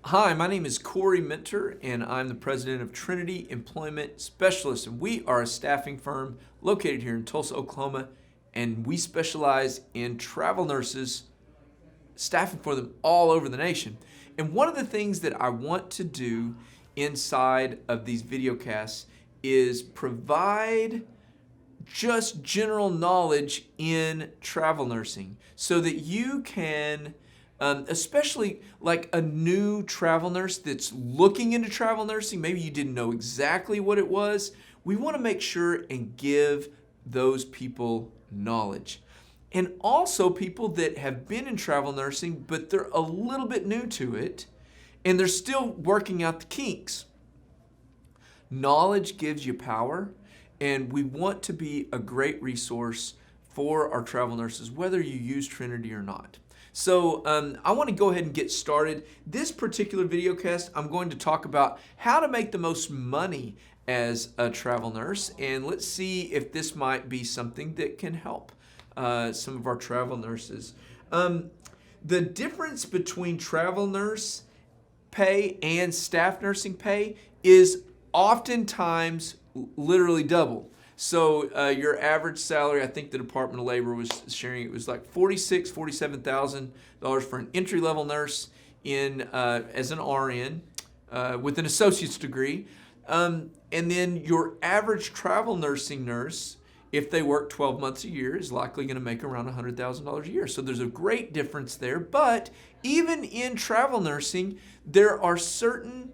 Hi, my name is Corey Minter, and I'm the president of Trinity Employment Specialists. And we are a staffing firm located here in Tulsa, Oklahoma, and we specialize in travel nurses, staffing for them all over the nation. And one of the things that I want to do inside of these videocasts is provide just general knowledge in travel nursing so that you can, especially like a new travel nurse that's looking into travel nursing, maybe you didn't know exactly what it was. We want to make sure and give those people knowledge. And also people that have been in travel nursing, but they're a little bit new to it and they're still working out the kinks. Knowledge gives you power. And we want to be a great resource for our travel nurses, whether you use Trinity or not. So I want to go ahead and get started. This particular video cast, I'm going to talk about how to make the most money as a travel nurse. And let's see if this might be something that can help some of our travel nurses. The difference between travel nurse pay and staff nursing pay is oftentimes literally double. So your average salary, I think the Department of Labor was sharing, it was like $47,000 for an entry-level nurse in as an RN with an associate's degree. And then your average travel nursing nurse, if they work 12 months a year, is likely going to make around $100,000 a year. So there's a great difference there. But even in travel nursing, there are certain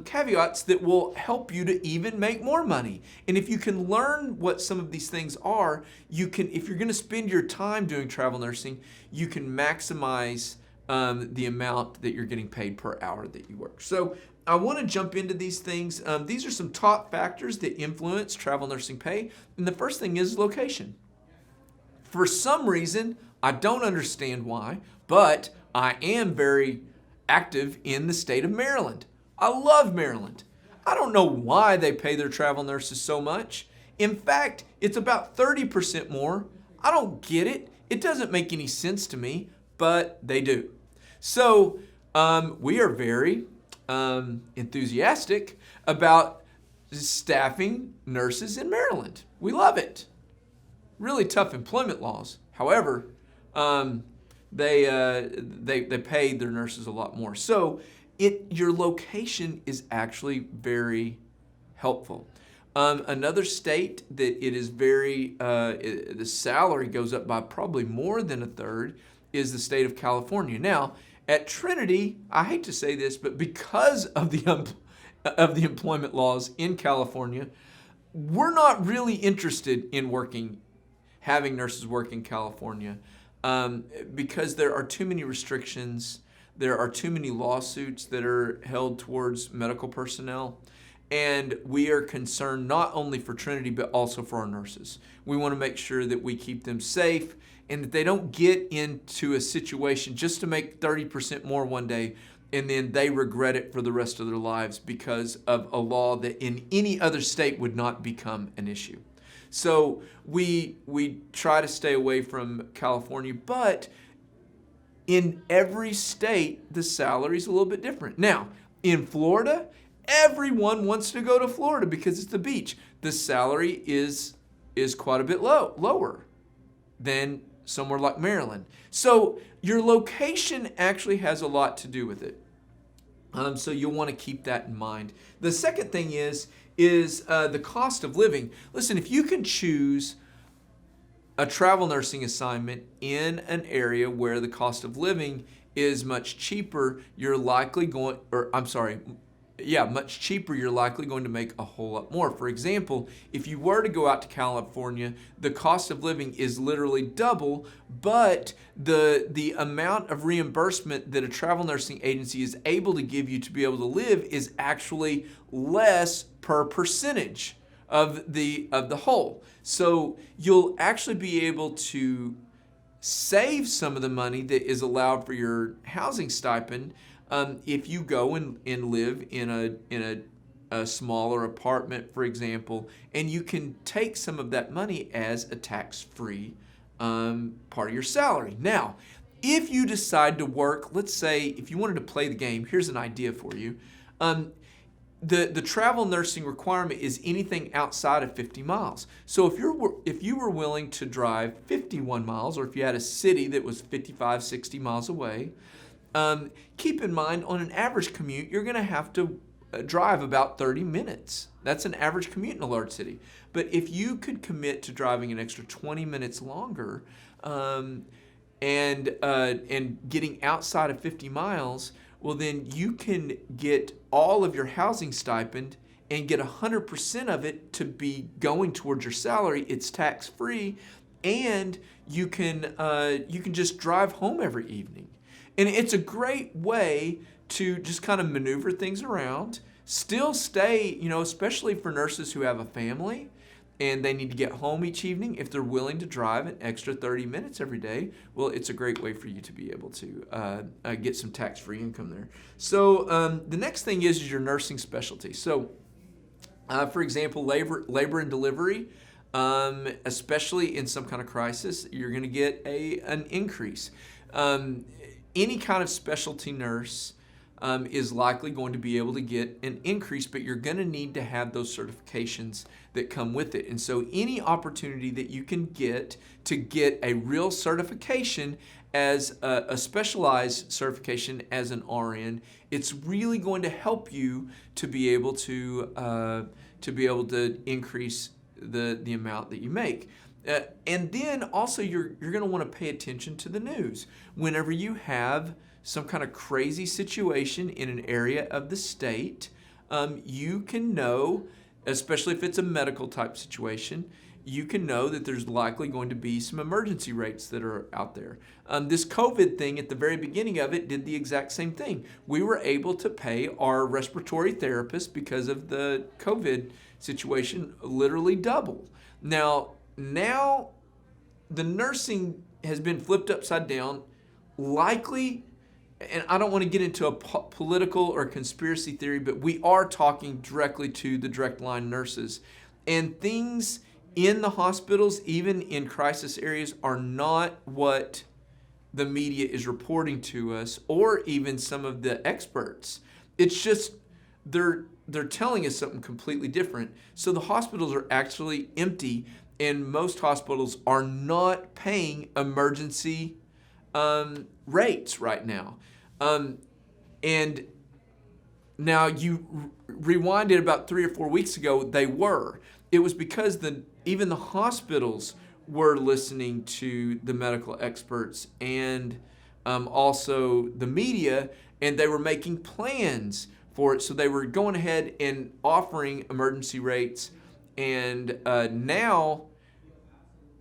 caveats that will help you to even make more money. And if you can learn what some of these things are, you can, if you're going to spend your time doing travel nursing, you can maximize the amount that you're getting paid per hour that you work. So I want to jump into these things. These are some top factors that influence travel nursing pay. And the first thing is location. For some reason, I don't understand why, but I am very active in the state of Maryland. I love Maryland. I don't know why they pay their travel nurses so much. In fact, it's about 30% more. I don't get it. It doesn't make any sense to me, but they do. So we are very enthusiastic about staffing nurses in Maryland. We love it. Really tough employment laws. However, they pay their nurses a lot more. So your location is actually very helpful. Another state that it is very, the salary goes up by probably more than a third is the state of California. Now, at Trinity, I hate to say this, but because of the employment laws in California, we're not really interested in having nurses work in California because there are too many restrictions. There are too many lawsuits that are held towards medical personnel, and we are concerned not only for Trinity, but also for our nurses. We want to make sure that we keep them safe and that they don't get into a situation just to make 30% more one day and then they regret it for the rest of their lives because of a law that in any other state would not become an issue. So we try to stay away from California, but in every state, the salary is a little bit different. Now, in Florida, everyone wants to go to Florida because it's the beach. The salary is quite a bit lower than somewhere like Maryland. So your location actually has a lot to do with it. So you'll want to keep that in mind. The second thing is the cost of living. Listen, if you can choose a travel nursing assignment in an area where the cost of living is much cheaper, you're likely going to make a whole lot more. For example, if you were to go out to California, the cost of living is literally double, but the amount of reimbursement that a travel nursing agency is able to give you to be able to live is actually less per percentage of the whole. So you'll actually be able to save some of the money that is allowed for your housing stipend if you go and live in a smaller apartment, for example, and you can take some of that money as a tax-free part of your salary. Now, If you decide to work, let's say if you wanted to play the game, here's an idea for you. The travel nursing requirement is anything outside of 50 miles. So if you were willing to drive 51 miles, or if you had a city that was 55, 60 miles away, keep in mind on an average commute, you're going to have to drive about 30 minutes. That's an average commute in a large city. But if you could commit to driving an extra 20 minutes longer, and getting outside of 50 miles, well, then you can get all of your housing stipend and get 100% of it to be going towards your salary. It's tax-free, and you can just drive home every evening. And it's a great way to just kind of maneuver things around, still stay, especially for nurses who have a family and they need to get home each evening. If they're willing to drive an extra 30 minutes every day, well, it's a great way for you to be able to get some tax-free income there. So the next thing is your nursing specialty. So, for example, labor and delivery, especially in some kind of crisis, you're going to get an increase. Any kind of specialty nurse is likely going to be able to get an increase, but you're going to need to have those certifications that come with it. And so any opportunity that you can get to get a real certification as a specialized certification as an RN, it's really going to help you to be able to increase the amount that you make. And then also you're going to want to pay attention to the news. Whenever you have some kind of crazy situation in an area of the state, you can know, especially if it's a medical type situation, you can know that there's likely going to be some emergency rates that are out there. This COVID thing at the very beginning of it did the exact same thing. We were able to pay our respiratory therapists, because of the COVID situation, literally double. Now the nursing has been flipped upside down, likely. And I don't want to get into a political or conspiracy theory, but we are talking directly to the direct line nurses. And things in the hospitals, even in crisis areas, are not what the media is reporting to us, or even some of the experts. It's just they're telling us something completely different. So the hospitals are actually empty, and most hospitals are not paying emergency rates right now. And now you rewind it about 3 or 4 weeks ago, they were. It was because even the hospitals were listening to the medical experts and also the media, and they were making plans for it. So they were going ahead and offering emergency rates. And now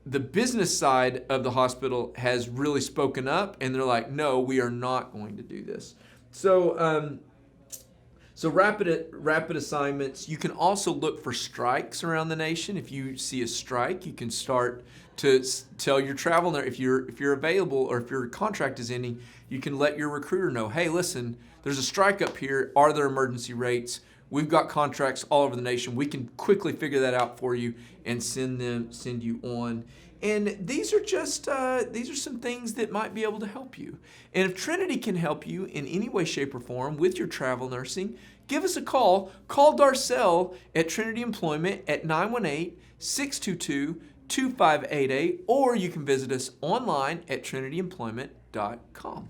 the business side of the hospital has really spoken up, and they're like, no, we are not going to do this. So rapid assignments. You can also look for strikes around the nation. If you see a strike, you can start to tell your travel nurse, if you're available, or if your contract is ending, you can let your recruiter know, hey, listen, there's a strike up here. Are there emergency rates? We've got contracts all over the nation. We can quickly figure that out for you and send you on. And these are some things that might be able to help you. And if Trinity can help you in any way, shape, or form with your travel nursing, give us a call. Call Darcel at Trinity Employment at 918-622-2588, or you can visit us online at trinityemployment.com.